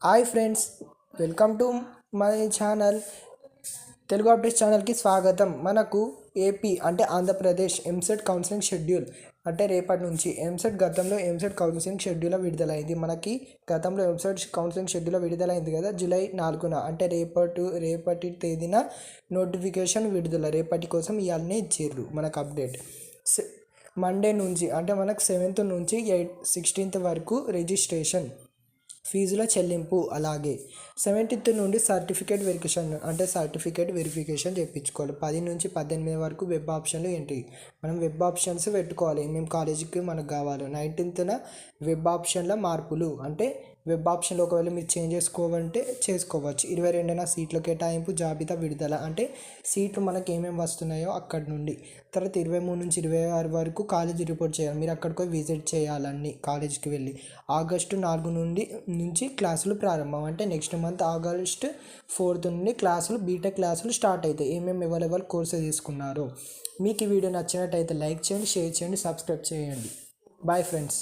Hi friends, welcome to my channel. Telugu updates ఛానల్కి స్వాగతం. మనకు ఏపీ అంటే ఆంధ్రప్రదేశ్ ఎంసెట్ కౌన్సిలింగ్ షెడ్యూల్ అంటే రేపటి నుంచి గతంలో ఎంసెట్ కౌన్సిలింగ్ షెడ్యూల్ విడుదలైంది. మనకి గతంలో ఎంసెట్ కౌన్సిలింగ్ షెడ్యూల్ విడుదలైంది కదా, జూలై 4న అంటే రేపటి తేదీన నోటిఫికేషన్ విడుదల. రేపటి కోసం ఇవాళనే ఇచ్చారు మనకు అప్డేట్. మండే నుంచి అంటే మనకు 7th నుంచి 16th వరకు రిజిస్ట్రేషన్ ఫీజుల చెల్లింపు. అలాగే 17th నుండి సర్టిఫికేట్ వెరిఫికేషన్ చేయించుకోవాలి. 10 నుంచి 18 వరకు వెబ్ ఆప్షన్లు ఏంటి, మనం వెబ్ ఆప్షన్స్ పెట్టుకోవాలి. మేము కాలేజీకి మనకు కావాలి. 19th వెబ్ ఆప్షన్ల మార్పులు అంటే వెబ్ ఆప్షన్లో ఒకవేళ మీరు చేంజ్ చేసుకోవాలంటే చేసుకోవచ్చు. 22న సీట్ల కేటాయింపు జాబితా విడుదల అంటే సీట్లు మనకి ఏమేమి వస్తున్నాయో అక్కడి నుండి. తర్వాత 23 నుంచి 26 వరకు కాలేజీ రిపోర్ట్ చేయాలి. మీరు అక్కడికి విజిట్ చేయాలని కాలేజీకి వెళ్ళి. ఆగస్టు 4 నుంచి క్లాసులు ప్రారంభం అంటే నెక్స్ట్ మంత్ ఆగస్ట్ 4th నుండి బీటెక్ క్లాసులు స్టార్ట్ అవుతాయి. ఏమేమి ఎవరెవరు కోర్సు తీసుకున్నారో. మీకు ఈ వీడియో నచ్చినట్టయితే లైక్ చేయండి, షేర్ చేయండి, సబ్స్క్రైబ్ చేయండి. Bye friends.